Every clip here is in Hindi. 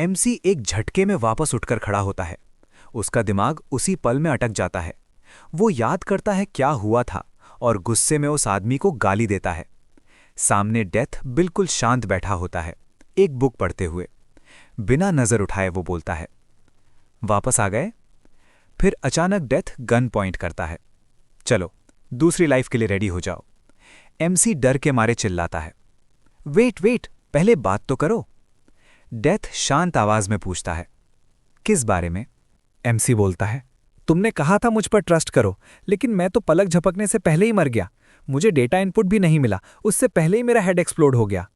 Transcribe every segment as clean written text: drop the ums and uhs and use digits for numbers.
एमसी एक झटके में वापस उठकर खड़ा होता है। उसका दिमाग उसी पल में अटक जाता है। वो याद करता है क्या हुआ था और गुस्से में उस आदमी को गाली देता है। सामने डेथ बिल्कुल शांत बैठा होता है, एक बुक पढ़ते हुए। बिना नजर उठाए वो बोलता है, वापस आ गए? फिर अचानक डेथ गन पॉइंट करता है। चलो, दूसरी लाइफ के लिए रेडी हो जाओ। एमसी डर के मारे चिल्लाता है, वेट वेट, पहले बात तो करो। डेथ शांत आवाज में पूछता है, किस बारे में? एमसी बोलता है, तुमने कहा था मुझ पर ट्रस्ट करो, लेकिन मैं तो पलक झपकने से पहले ही मर गया। मुझे डेटा इनपुट भी नहीं मिला, उससे पहले ही मेरा हेड एक्सप्लोड हो गया।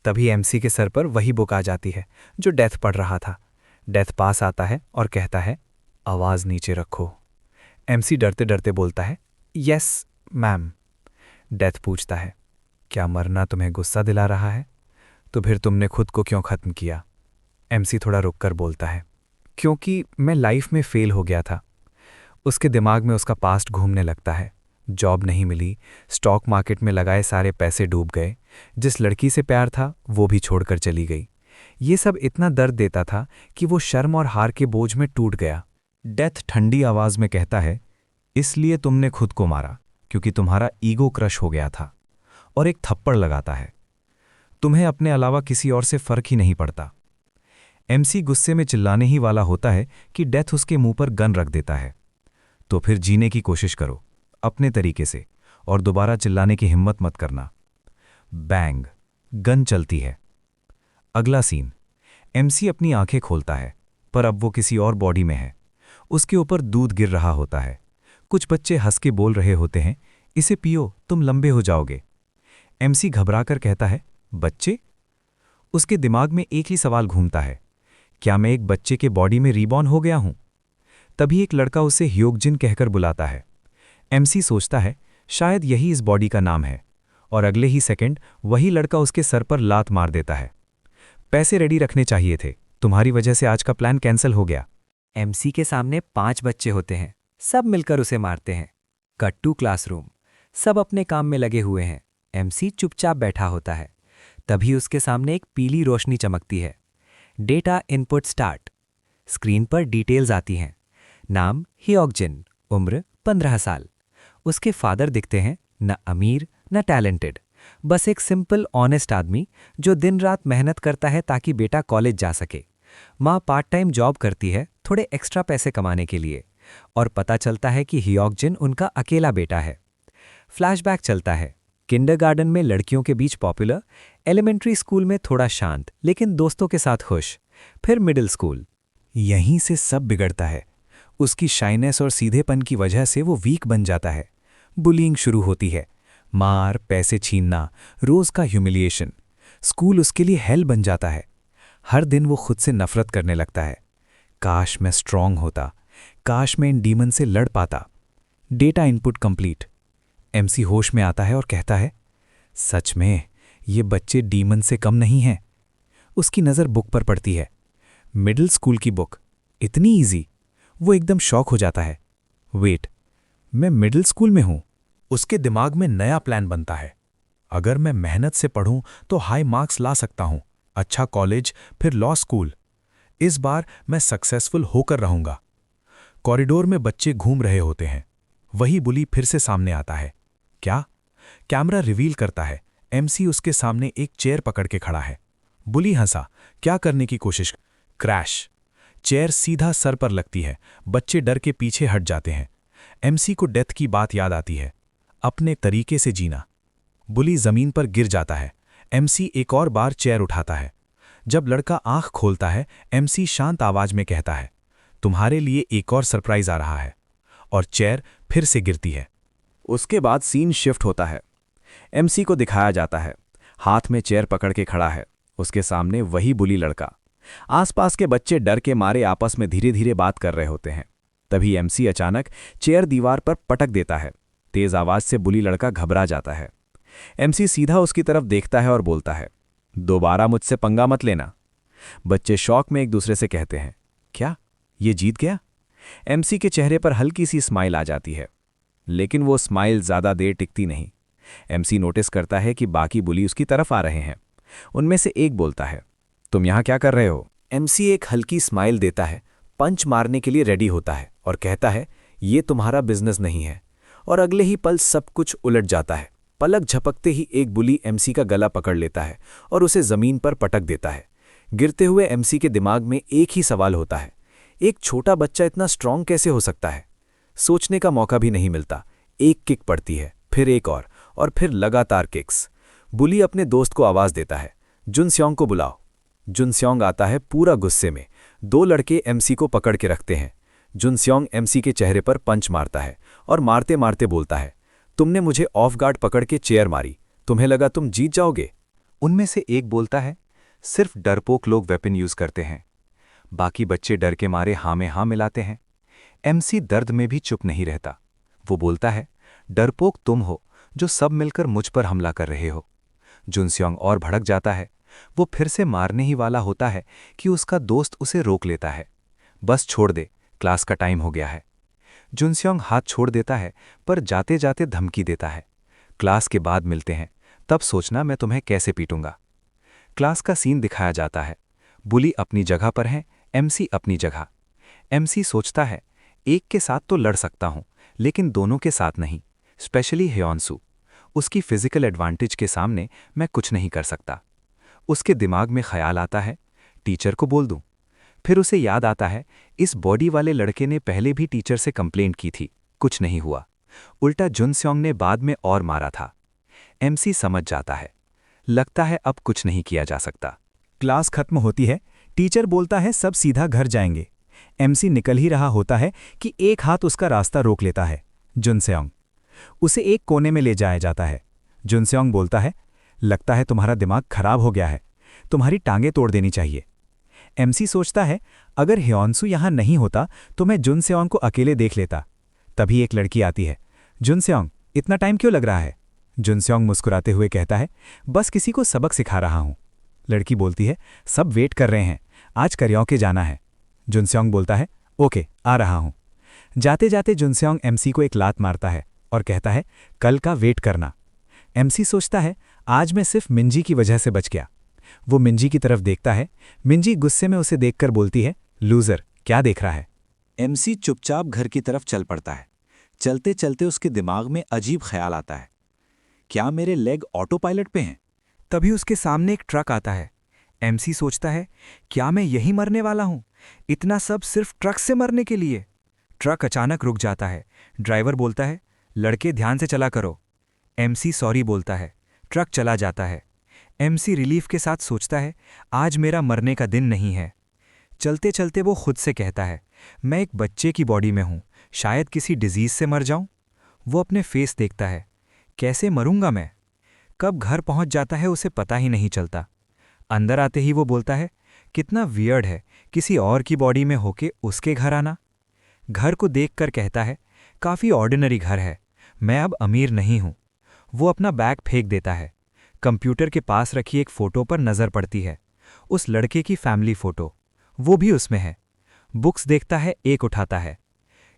तभी एमसी के सर पर वही बुक आ जाती है जो डेथ पढ़ रहा था। डेथ पास आता है और कहता है, आवाज नीचे रखो। एमसी डरते डरते बोलता है, यस मैम। डेथ पूछता है, क्या मरना तुम्हें गुस्सा दिला रहा है? तो फिर तुमने खुद को क्यों खत्म किया? एमसी थोड़ा रुककर बोलता है, क्योंकि मैं लाइफ में फेल हो गया था। उसके दिमाग में उसका पास्ट घूमने लगता है। जॉब नहीं मिली, स्टॉक मार्केट में लगाए सारे पैसे डूब गए, जिस लड़की से प्यार था वो भी छोड़कर चली गई। ये सब इतना दर्द देता था कि वो शर्म और हार के बोझ में टूट गया। डेथ ठंडी आवाज में कहता है, इसलिए तुमने खुद को मारा क्योंकि तुम्हारा ईगो क्रश हो गया था। और एक थप्पड़ लगाता है, तुम्हें अपने अलावा किसी और से फर्क ही नहीं पड़ता। एमसी गुस्से में चिल्लाने ही वाला होता है कि डेथ उसके मुंह पर गन रख देता है। तो फिर जीने की कोशिश करो अपने तरीके से, और दोबारा चिल्लाने की हिम्मत मत करना। बैंग, गन चलती है। अगला सीन, एमसी अपनी आंखें खोलता है, पर अब वो किसी और बॉडी में है। उसके ऊपर दूध गिर रहा होता है। कुछ बच्चे हंस के बोल रहे होते हैं, इसे पियो, तुम लंबे हो जाओगे। एमसी घबराकर कहता है, बच्चे? उसके दिमाग में एक ही सवाल घूमता है, क्या मैं एक बच्चे के बॉडी में रीबॉर्न हो गया हूं? तभी एक लड़का उसे ह्योकजिन कहकर बुलाता है। एमसी सोचता है, शायद यही इस बॉडी का नाम है, और अगले ही सेकंड वही लड़का उसके सर पर लात मार देता है। पैसे रेडी रखने चाहिए थे, तुम्हारी वजह से आज का प्लान कैंसिल हो गया। एमसी के सामने 5 बच्चे होते हैं, सब मिलकर उसे मारते हैं। कट टू क्लासरूम, सब अपने काम में लगे हुए हैं। एमसी चुपचाप बैठा होता है। तभी उसके सामने एक पीली रोशनी चमकती है। Data input start. स्क्रीन पर डिटेल्स आती हैं। नाम ह्योकजिन, उम्र 15 साल। उसके फादर दिखते हैं, न अमीर न टैलेंटेड, बस एक सिंपल ऑनेस्ट आदमी जो दिन रात मेहनत करता है ताकि बेटा कॉलेज जा सके। माँ पार्ट टाइम जॉब करती है थोड़े एक्स्ट्रा पैसे कमाने के लिए, और पता चलता है कि ह्योकजिन उनका अकेला बेटा है। फ्लैशबैक चलता है। किंडरगार्टन में लड़कियों के बीच पॉपुलर, एलिमेंट्री स्कूल में थोड़ा शांत लेकिन दोस्तों के साथ खुश, फिर मिडिल स्कूल। यहीं से सब बिगड़ता है। उसकी शाइनेस और सीधेपन की वजह से वो वीक बन जाता है। बुलिंग शुरू होती है, मार, पैसे छीनना, रोज का ह्यूमिलिएशन। स्कूल उसके लिए हेल बन जाता है। हर दिन वो खुद से नफरत करने लगता है। काश मैं स्ट्रांग होता, काश मैं इन डीमन से लड़ पाता। Data input complete. एमसी होश में आता है और कहता है, सच में ये बच्चे डीमन से कम नहीं हैं। उसकी नज़र बुक पर पड़ती है, मिडिल स्कूल की बुक, इतनी इजी। वो एकदम शॉक हो जाता है, वेट, मैं मिडिल स्कूल में हूं। उसके दिमाग में नया प्लान बनता है, अगर मैं मेहनत से पढ़ूं तो हाई मार्क्स ला सकता हूं, अच्छा कॉलेज, फिर लॉ स्कूल। इस बार मैं सक्सेसफुल होकर रहूंगा। कॉरिडोर में बच्चे घूम रहे होते हैं। वही बुली फिर से सामने आता है। क्या? कैमरा रिवील करता है, एमसी उसके सामने एक चेयर पकड़ के खड़ा है। बुली हंसा, क्या करने की कोशिश? क्रैश। चेयर सीधा सर पर लगती है। बच्चे डर के पीछे हट जाते हैं। एमसी को डेथ की बात याद आती है, अपने तरीके से जीना। बुली जमीन पर गिर जाता है। एमसी एक और बार चेयर उठाता है। जब लड़का आंख खोलता है, एमसी शांत आवाज में कहता है, तुम्हारे लिए एक और सरप्राइज आ रहा है। और चेयर फिर से गिरती है। उसके बाद सीन शिफ्ट होता है। एमसी को दिखाया जाता है, हाथ में चेयर पकड़ के खड़ा है। उसके सामने वही बुली लड़का। आसपास के बच्चे डर के मारे आपस में धीरे धीरे बात कर रहे होते हैं। तभी एमसी अचानक चेयर दीवार पर पटक देता है। तेज आवाज से बुली लड़का घबरा जाता है। एमसी सीधा उसकी तरफ देखता है और बोलता है, दोबारा मुझसे पंगा मत लेना। बच्चे शौक में एक दूसरे से कहते हैं, क्या ये जीत गया? एमसी के चेहरे पर हल्की सी स्माइल आ जाती है, लेकिन वो स्माइल ज्यादा देर टिकती नहीं। एमसी नोटिस करता है कि बाकी बुली उसकी तरफ आ रहे हैं। उनमें से एक बोलता है, तुम यहां क्या कर रहे हो? एमसी एक हल्की स्माइल देता है, पंच मारने के लिए रेडी होता है और कहता है, ये तुम्हारा बिजनेस नहीं है। और अगले ही पल सब कुछ उलट जाता है। पलक झपकते ही एक बुली एमसी का गला पकड़ लेता है और उसे जमीन पर पटक देता है। गिरते हुए एमसी के दिमाग में एक ही सवाल होता है, एक छोटा बच्चा इतना स्ट्रांग कैसे हो सकता है? सोचने का मौका भी नहीं मिलता। एक किक पड़ती है, फिर एक और फिर लगातार किक्स। बुली अपने दोस्त को आवाज देता है, जुनस्योंग को बुलाओ। जुनस्योंग आता है पूरा गुस्से में। दो लड़के एमसी को पकड़ के रखते हैं। जुनस्योंग एमसी के चेहरे पर पंच मारता है और मारते मारते बोलता है, तुमने मुझे ऑफ गार्ड पकड़ के चेयर मारी, तुम्हें लगा तुम जीत जाओगे? उनमें से एक बोलता है, सिर्फ डरपोक लोग वेपन यूज करते हैं। बाकी बच्चे डर के मारे हाँ में हाँ मिलाते हैं। एमसी दर्द में भी चुप नहीं रहता। वो बोलता है, डरपोक तुम हो जो सब मिलकर मुझ पर हमला कर रहे हो। जुनस्योंग और भड़क जाता है। वो फिर से मारने ही वाला होता है कि उसका दोस्त उसे रोक लेता है। बस छोड़ दे, क्लास का टाइम हो गया है। जुनस्योंग हाथ छोड़ देता है पर जाते जाते धमकी देता है, क्लास के बाद मिलते हैं, तब सोचना मैं तुम्हें कैसे पीटूंगा। क्लास का सीन दिखाया जाता है। बुली अपनी जगह पर है, एमसी अपनी जगह। एमसी सोचता है, एक के साथ तो लड़ सकता हूं, लेकिन दोनों के साथ नहीं, स्पेशली ह्योन्सू। उसकी फिजिकल एडवांटेज के सामने मैं कुछ नहीं कर सकता। उसके दिमाग में ख्याल आता है, टीचर को बोल दूं। फिर उसे याद आता है, इस बॉडी वाले लड़के ने पहले भी टीचर से कंप्लेंट की थी, कुछ नहीं हुआ। उल्टा जुनस्योंग ने बाद में और मारा था। एमसी समझ जाता है, लगता है अब कुछ नहीं किया जा सकता। क्लास खत्म होती है। टीचर बोलता है सब सीधा घर जाएंगे। एमसी निकल ही रहा होता है कि एक हाथ उसका रास्ता रोक लेता है, जुनस्योंग। उसे एक कोने में ले जाया जाता है। जुनस्योंग बोलता है, लगता है तुम्हारा दिमाग खराब हो गया है, तुम्हारी टांगें तोड़ देनी चाहिए। एमसी सोचता है, अगर ह्योन्सू यहां नहीं होता तो मैं जुनस्योंग को अकेले देख लेता। तभी एक लड़की आती है। जुनस्योंग, इतना टाइम क्यों लग रहा है? जुनस्योंग मुस्कुराते हुए कहता है, बस किसी को सबक सिखा रहा हूं। लड़की बोलती है, सब वेट कर रहे हैं, आज करयोके जाना है। जुनस्योंग बोलता है, ओके, आ रहा हूं। जाते जाते जुनस्योंग एमसी को एक लात मारता है और कहता है, कल का वेट करना। एमसी सोचता है, आज मैं सिर्फ मिंजी की वजह से बच गया। वो मिंजी की तरफ देखता है। मिंजी गुस्से में उसे देखकर बोलती है, लूजर, क्या देख रहा है? एमसी चुपचाप घर की तरफ चल पड़ता है। चलते चलते उसके दिमाग में अजीब ख्याल आता है, क्या मेरे लेग ऑटो पायलट पे हैं? तभी उसके सामने एक ट्रक आता है। एमसी सोचता है, क्या मैं यही मरने वाला हूं? इतना सब सिर्फ ट्रक से मरने के लिए? ट्रक अचानक रुक जाता है। ड्राइवर बोलता है, लड़के ध्यान से चला करो। एमसी सॉरी बोलता है। ट्रक चला जाता है। एमसी रिलीफ के साथ सोचता है, आज मेरा मरने का दिन नहीं है। चलते चलते वो खुद से कहता है, मैं एक बच्चे की बॉडी में हूं, शायद किसी डिजीज से मर जाऊं। वो अपने फेस देखता है, कैसे मरूंगा मैं? कब घर पहुंच जाता है उसे पता ही नहीं चलता। अंदर आते ही वो बोलता है, कितना वियर्ड है किसी और की बॉडी में होके उसके घर आना। घर को देखकर कहता है, काफ़ी ऑर्डिनरी घर है, मैं अब अमीर नहीं हूं। वो अपना बैग फेंक देता है। कंप्यूटर के पास रखी एक फ़ोटो पर नज़र पड़ती है, उस लड़के की फैमिली फ़ोटो, वो भी उसमें है। बुक्स देखता है, एक उठाता है।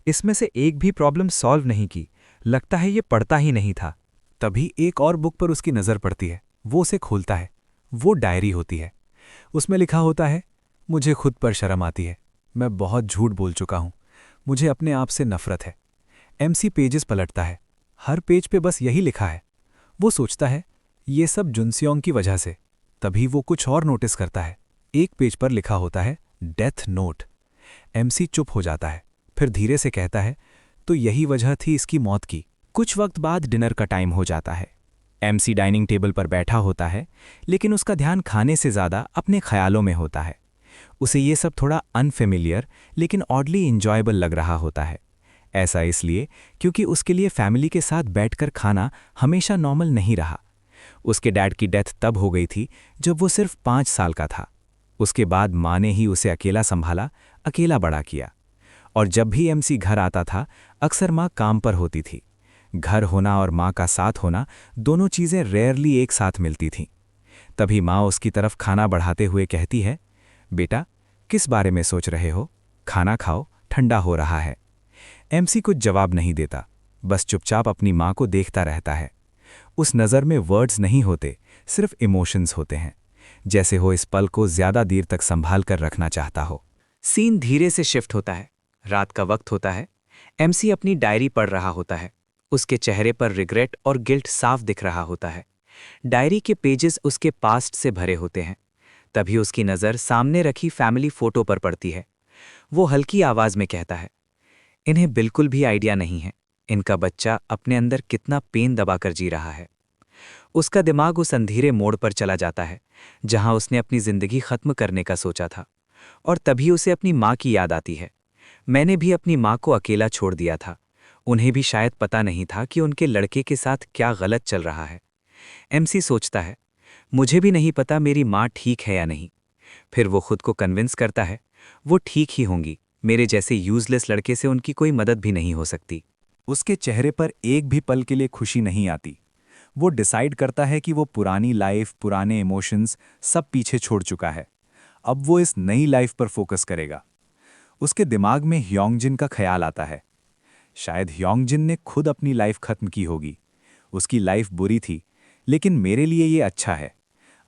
इसमें से एक भी प्रॉब्लम सॉल्व नहीं की, लगता है ये पढ़ता ही नहीं था। तभी एक और बुक पर उसकी नज़र पड़ती है। वो उसे खोलता है। वो डायरी होती है। उसमें लिखा होता है, मुझे खुद पर शर्म आती है, मैं बहुत झूठ बोल चुका हूं, मुझे अपने आप से नफरत है। एमसी पेजेस पलटता है। हर पेज पे बस यही लिखा है। वो सोचता है, ये सब जुनस्योंग की वजह से। तभी वो कुछ और नोटिस करता है। एक पेज पर लिखा होता है, डेथ नोट। एमसी चुप हो जाता है, फिर धीरे से कहता है, तो यही वजह थी इसकी मौत की। कुछ वक्त बाद डिनर का टाइम हो जाता है। एमसी डाइनिंग टेबल पर बैठा होता है, लेकिन उसका ध्यान खाने से ज़्यादा अपने ख्यालों में होता है। उसे ये सब थोड़ा अनफेमिलियर लेकिन ऑडली इंजॉयबल लग रहा होता है। ऐसा इसलिए क्योंकि उसके लिए फैमिली के साथ बैठकर खाना हमेशा नॉर्मल नहीं रहा। उसके डैड की डेथ तब हो गई थी जब वो सिर्फ 5 साल का था। उसके बाद माँ ने ही उसे अकेला संभाला, अकेला बड़ा किया। और जब भी एमसी घर आता था, अक्सर माँ काम पर होती थी। घर होना और माँ का साथ होना, दोनों चीज़ें रेयरली एक साथ मिलती थीं। तभी माँ उसकी तरफ खाना बढ़ाते हुए कहती है, बेटा, किस बारे में सोच रहे हो? खाना खाओ, ठंडा हो रहा है। एमसी कुछ जवाब नहीं देता, बस चुपचाप अपनी माँ को देखता रहता है। उस नज़र में वर्ड्स नहीं होते, सिर्फ इमोशंस होते हैं। जैसे वो इस पल को ज्यादा देर तक संभाल कर रखना चाहता हो। सीन धीरे से शिफ्ट होता है। रात का वक्त होता है। एमसी अपनी डायरी पढ़ रहा होता है। उसके चेहरे पर रिग्रेट और गिल्ट साफ दिख रहा होता है। डायरी के पेजेस उसके पास्ट से भरे होते हैं। तभी उसकी नज़र सामने रखी फैमिली फोटो पर पड़ती है। वो हल्की आवाज में कहता है, इन्हें बिल्कुल भी आइडिया नहीं है इनका बच्चा अपने अंदर कितना पेन दबाकर जी रहा है। उसका दिमाग उस अंधेरे मोड़ पर चला जाता है जहां उसने अपनी जिंदगी खत्म करने का सोचा था। और तभी उसे अपनी माँ की याद आती है। मैंने भी अपनी माँ को अकेला छोड़ दिया था। उन्हें भी शायद पता नहीं था कि उनके लड़के के साथ क्या गलत चल रहा है। एमसी सोचता है, मुझे भी नहीं पता मेरी माँ ठीक है या नहीं। फिर वो खुद को कन्विंस करता है वो ठीक ही होंगी। मेरे जैसे यूजलेस लड़के से उनकी कोई मदद भी नहीं हो सकती। उसके चेहरे पर एक भी पल के लिए खुशी नहीं आती। वो डिसाइड करता है कि वो पुरानी लाइफ, पुराने इमोशंस सब पीछे छोड़ चुका है। अब वो इस नई लाइफ पर फोकस करेगा। उसके दिमाग में ह्योंगजिन का ख्याल आता है। शायद ह्योंगजिन ने खुद अपनी लाइफ खत्म की होगी। उसकी लाइफ बुरी थी, लेकिन मेरे लिए ये अच्छा है।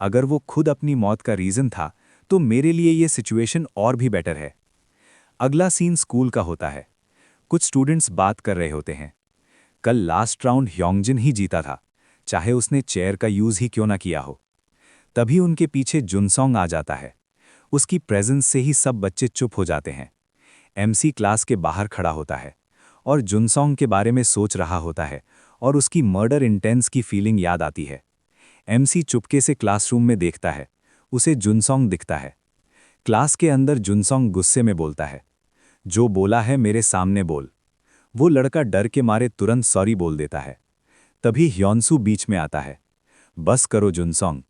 अगर वो खुद अपनी मौत का रीज़न था तो मेरे लिए ये सिचुएशन और भी बेटर है। अगला सीन स्कूल का होता है। कुछ स्टूडेंट्स बात कर रहे होते हैं। कल लास्ट राउंड ह्योंगजिन ही जीता था, चाहे उसने चेयर का यूज़ ही क्यों ना किया हो। तभी उनके पीछे जुनसोंग आ जाता है। उसकी प्रेजेंस से ही सब बच्चे चुप हो जाते हैं। एमसी क्लास के बाहर खड़ा होता है और जुनसोंग के बारे में सोच रहा होता है और उसकी मर्डर इंटेंस की फीलिंग याद आती है। एमसी चुपके से क्लासरूम में देखता है। उसे जुनसोंग दिखता है। क्लास के अंदर जुनसोंग गुस्से में बोलता है, जो बोला है मेरे सामने बोल। वो लड़का डर के मारे तुरंत सॉरी बोल देता है। तभी ह्योंसू बीच में आता है। बस करो जुनसोंग।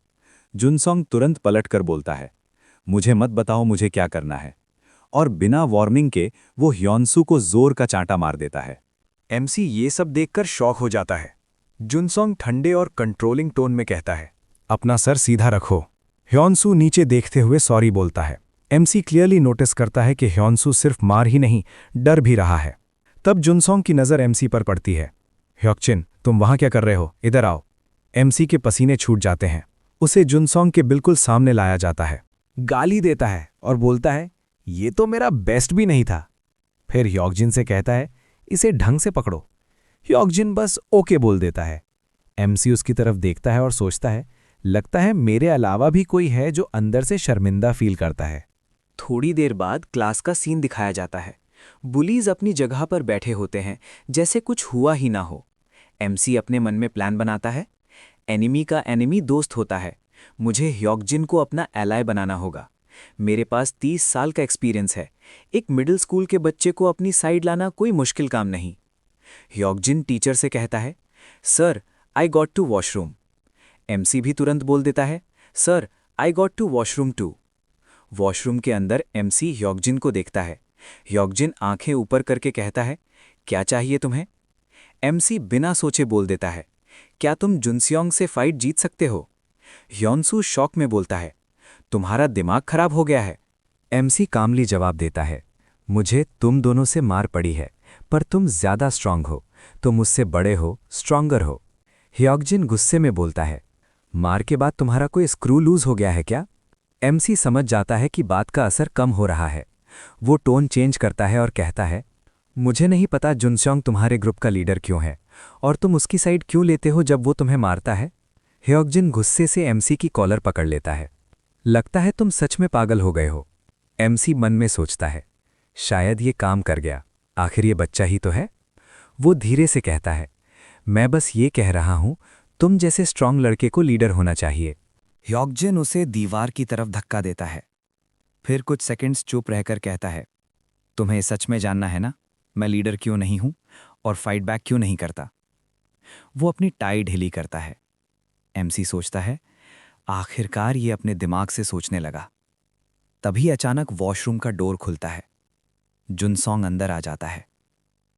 जुनसोंग तुरंत पलटकर बोलता है, मुझे मत बताओ मुझे क्या करना है। और बिना वार्निंग के वो ह्योंसू को जोर का चांटा मार देता है। एमसी ये सब देखकर शॉक हो जाता है। जुनसोंग ठंडे और कंट्रोलिंग टोन में कहता है, अपना सर सीधा रखो। ह्योंसू नीचे देखते हुए सॉरी बोलता है। एमसी क्लियरली नोटिस करता है कि ह्योंसू सिर्फ मार ही नहीं, डर भी रहा है। तब जुनसोंग की नज़र एमसी पर पड़ती है। ह्योकचिन, तुम वहां क्या कर रहे हो? इधर आओ। एमसी के पसीने छूट जाते हैं। उसे जुनसोंग के बिल्कुल सामने लाया जाता है। गाली देता है और बोलता है, ये तो मेरा बेस्ट भी नहीं था। फिर ह्योकजिन से कहता है, इसे ढंग से पकड़ो। ह्योकजिन बस ओके बोल देता है। एमसी उसकी तरफ देखता है और सोचता है, लगता है मेरे अलावा भी कोई है जो अंदर से शर्मिंदा फील करता है। थोड़ी देर बाद क्लास का सीन दिखाया जाता है। बुलीज अपनी जगह पर बैठे होते हैं जैसे कुछ हुआ ही ना हो। एमसी अपने मन में प्लान बनाता है। एनिमी का एनिमी दोस्त होता है। मुझे ह्योकजिन को अपना एलाय बनाना होगा। मेरे पास 30 साल का एक्सपीरियंस है। एक मिडिल स्कूल के बच्चे को अपनी साइड लाना कोई मुश्किल काम नहीं। ह्योकजिन टीचर से कहता है, sir I got to washroom. MC भी तुरंत बोल देता है, sir I got to washroom too. Washroom के अंदर एमसी ह्योकजिन को देखता है। ह्योकजिन आंखें ऊपर करके कहता है, क्या चाहिए तुम्हें? एमसी बिना सोचे बोल देता है, क्या तुम जुनसियोंग से फाइट जीत सकते हो? ह्योंसू शॉक में बोलता है, तुम्हारा दिमाग खराब हो गया है। एमसी कामली जवाब देता है, मुझे तुम दोनों से मार पड़ी है, पर तुम ज्यादा स्ट्रांग हो, तुम मुझसे बड़े हो, स्ट्रांगर हो। ह्योकजिन गुस्से में बोलता है, मार के बाद तुम्हारा कोई स्क्रू लूज हो गया है क्या? एमसी समझ जाता है कि बात का असर कम हो रहा है। वो टोन चेंज करता है और कहता है, मुझे नहीं पता जुनसियोंग तुम्हारे ग्रुप का लीडर क्यों है और तुम उसकी साइड क्यों लेते हो जब वो तुम्हें मारता है। ह्योकजिन गुस्से से एमसी की कॉलर पकड़ लेता है। लगता है तुम सच में पागल हो गए हो। एमसी मन में सोचता है, शायद ये काम कर गया, आखिर ये बच्चा ही तो है। वो धीरे से कहता है, मैं बस ये कह रहा हूं, तुम जैसे स्ट्रांग लड़के को लीडर होना चाहिए। ह्योकजिन उसे दीवार की तरफ धक्का देता है। फिर कुछ सेकंड्स चुप रहकर कहता है, तुम्हें सच में जानना है ना, मैं लीडर क्यों नहीं हूं और फाइट बैक क्यों नहीं करता? वो अपनी टाई ढीली करता है। एमसी सोचता है, आखिरकार ये अपने दिमाग से सोचने लगा। तभी अचानक वॉशरूम का डोर खुलता है। जुनसोंग अंदर आ जाता है।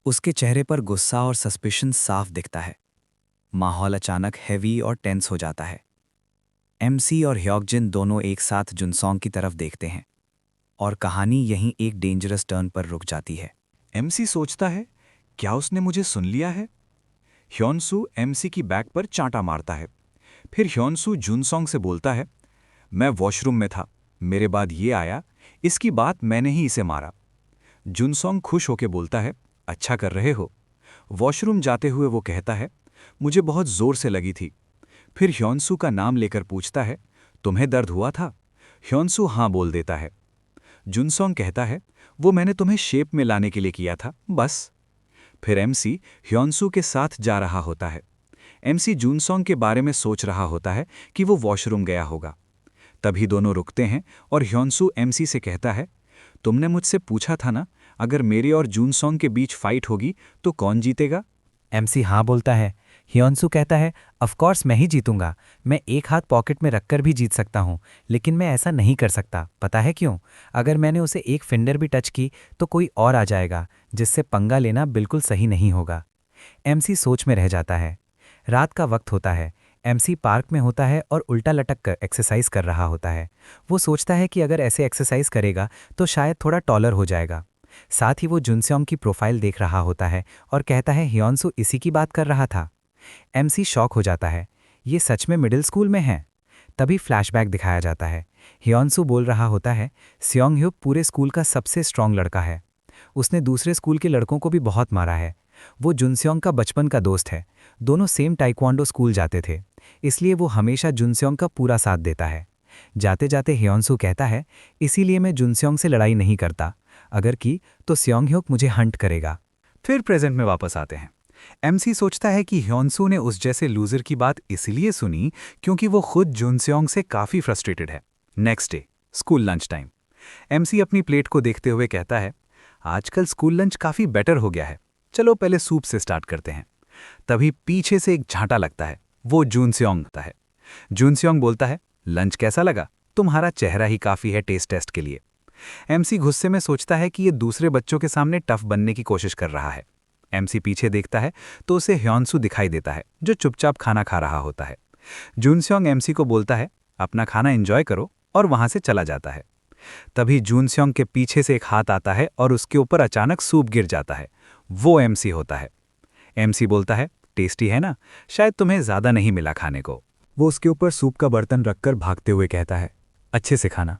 उसके चेहरे पर गुस्सा और सस्पिशन साफ दिखता है। माहौल अचानक हैवी और टेंस हो जाता है। एमसी और ह्योकजिन दोनों एक साथ जुनसोंग की तरफ देखते हैं और कहानी यहीं एक डेंजरस टर्न पर रुक जाती है। एमसी सोचता है, क्या उसने मुझे सुन लिया है? ह्योंसू एमसी की बैक पर चांटा मारता है। फिर ह्योंसू जुनसोंग से बोलता है, मैं वॉशरूम में था, मेरे बाद ये आया, इसकी बात मैंने ही इसे मारा। जुनसोंग खुश होके बोलता है, अच्छा कर रहे हो। वॉशरूम जाते हुए वो कहता है, मुझे बहुत जोर से लगी थी। फिर ह्योनसू का नाम लेकर पूछता है, तुम्हें दर्द हुआ था? ह्योनसू हाँ बोल देता है। जुनसोंग कहता है, वो मैंने तुम्हें शेप में लाने के लिए किया था, बस। फिर एमसी ह्योनसू के साथ जा रहा होता है। एमसी जुनसोंग के बारे में सोच रहा होता है कि वो वॉशरूम गया होगा। तभी दोनों रुकते हैं और ह्योनसू एमसी से कहता है, तुमने मुझसे पूछा था ना, अगर मेरे और जुनसोंग के बीच फाइट होगी तो कौन जीतेगा? एमसी हाँ बोलता है। ह्योनसू कहता है, ऑफ कोर्स मैं ही जीतूंगा। मैं एक हाथ पॉकेट में रखकर भी जीत सकता हूँ, लेकिन मैं ऐसा नहीं कर सकता। पता है क्यों? अगर मैंने उसे एक फिंगर भी टच की तो कोई और आ जाएगा, जिससे पंगा लेना बिल्कुल सही नहीं होगा। एमसी सोच में रह जाता है। रात का वक्त होता है। एमसी पार्क में होता है और उल्टा लटक कर एक्सरसाइज कर रहा होता है। वो सोचता है कि अगर ऐसे एक्सरसाइज करेगा तो शायद थोड़ा टॉलर हो जाएगा। साथ ही वो जुनसोंग की प्रोफाइल देख रहा होता है और कहता है, ह्योनसू इसी की बात कर रहा था। एमसी शॉक हो जाता है, ये सच में मिडिल स्कूल में है। तभी फ्लैशबैक दिखाया जाता है। ह्योनसू बोल रहा होता है, स्योंगह्युक पूरे स्कूल का सबसे स्ट्रांग लड़का है। उसने दूसरे स्कूल के लड़कों को भी बहुत मारा है। वो जुनसोंग का बचपन का दोस्त है। दोनों सेम टाइक्वांडो स्कूल जाते थे, इसलिए वो हमेशा जुनसोंग का पूरा साथ देता है। जाते जाते ह्योनसू कहता है, इसीलिए मैं जुनसोंग से लड़ाई नहीं करता। अगर की तो स्योंगह्युक मुझे हंट करेगा। फिर प्रेजेंट में वापस आते हैं। एमसी सोचता है कि ह्योनसू ने उस जैसे लूजर की बात इसलिए सुनी क्योंकि वो खुद जुनसोंग से काफी फ्रस्ट्रेटेड है। Next day school lunch time. MC अपनी प्लेट को देखते हुए कहता है, आजकल स्कूल लंच काफी बेटर हो गया है, चलो पहले सूप से स्टार्ट करते हैं। तभी पीछे से एक झांटा लगता है। वो जुनसोंग होता है। जुनसोंग बोलता है, लंच कैसा लगा? तुम्हारा चेहरा ही काफी है टेस्ट टेस्ट के लिए। एमसी गुस्से में सोचता है कि ये दूसरे बच्चों के सामने टफ बनने की कोशिश कर रहा है। एमसी पीछे देखता है तो उसे ह्योनसू दिखाई देता है, जो चुपचाप खाना खा रहा होता है। जुनसोंग एमसी को बोलता है, अपना खाना एंजॉय करो, और वहां से चला जाता है। तभी जुनसोंग के पीछे से एक हाथ आता है और उसके ऊपर अचानक सूप गिर जाता है। वो एमसी होता है। एमसी बोलता है, टेस्टी है ना? शायद तुम्हें ज्यादा नहीं मिला खाने को। वो उसके ऊपर सूप का बर्तन रखकर भागते हुए कहता है, अच्छे से खाना।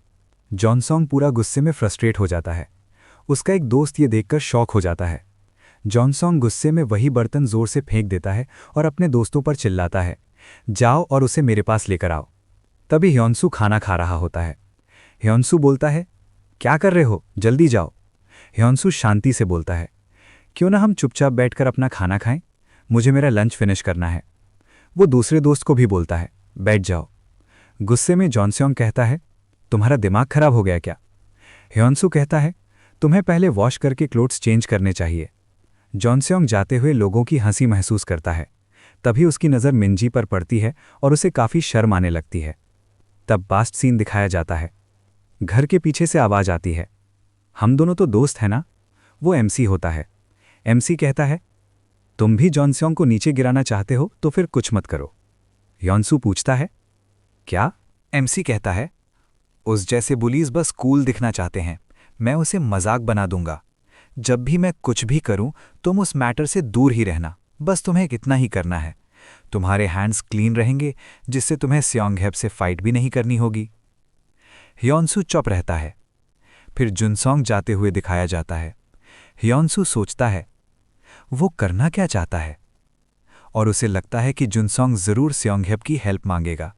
जॉनसोंग पूरा गुस्से में फ्रस्ट्रेट हो जाता है। उसका एक दोस्त ये देखकर शॉक हो जाता है। जॉनसोंग गुस्से में वही बर्तन जोर से फेंक देता है और अपने दोस्तों पर चिल्लाता है, जाओ और उसे मेरे पास लेकर आओ। तभी ह्योनसू खाना खा रहा होता है। ह्योनसू बोलता है, क्या कर रहे हो, जल्दी जाओ। ह्योनसू शांति से बोलता है, क्यों ना हम चुपचाप बैठकर अपना खाना खाएं, मुझे मेरा लंच फिनिश करना है। वो दूसरे दोस्त को भी बोलता है, बैठ जाओ। गुस्से में जॉनसोंग कहता है, तुम्हारा दिमाग खराब हो गया क्या? ह्योनसू कहता है, तुम्हें पहले वॉश करके क्लोथ्स चेंज करने चाहिए। जॉनसोंग जाते हुए लोगों की हंसी महसूस करता है। तभी उसकी नज़र मिंजी पर पड़ती है और उसे काफ़ी शर्म आने लगती है। तब बास्ट सीन दिखाया जाता है। घर के पीछे से आवाज़ आती है, हम दोनों तो दोस्त हैं ना? वो एमसी होता है। एमसी कहता है, तुम भी जॉनसोंग को नीचे गिराना चाहते हो तो फिर कुछ मत करो। ह्योनसू पूछता है, क्या? एमसी कहता है, उस जैसे बुलीज बस कूल दिखना चाहते हैं, मैं उसे मजाक बना दूंगा। जब भी मैं कुछ भी करूं तुम उस मैटर से दूर ही रहना, बस तुम्हें इतना ही करना है। तुम्हारे हैंड्स क्लीन रहेंगे, जिससे तुम्हें स्योंगहेप से फाइट भी नहीं करनी होगी। ह्योनसू चुप रहता है। फिर जुनसोंग जाते हुए दिखाया जाता है। ह्योनसू सोचता है वो करना क्या चाहता है, और उसे लगता है कि जुनसोंग जरूर स्योंगहेप की हेल्प मांगेगा।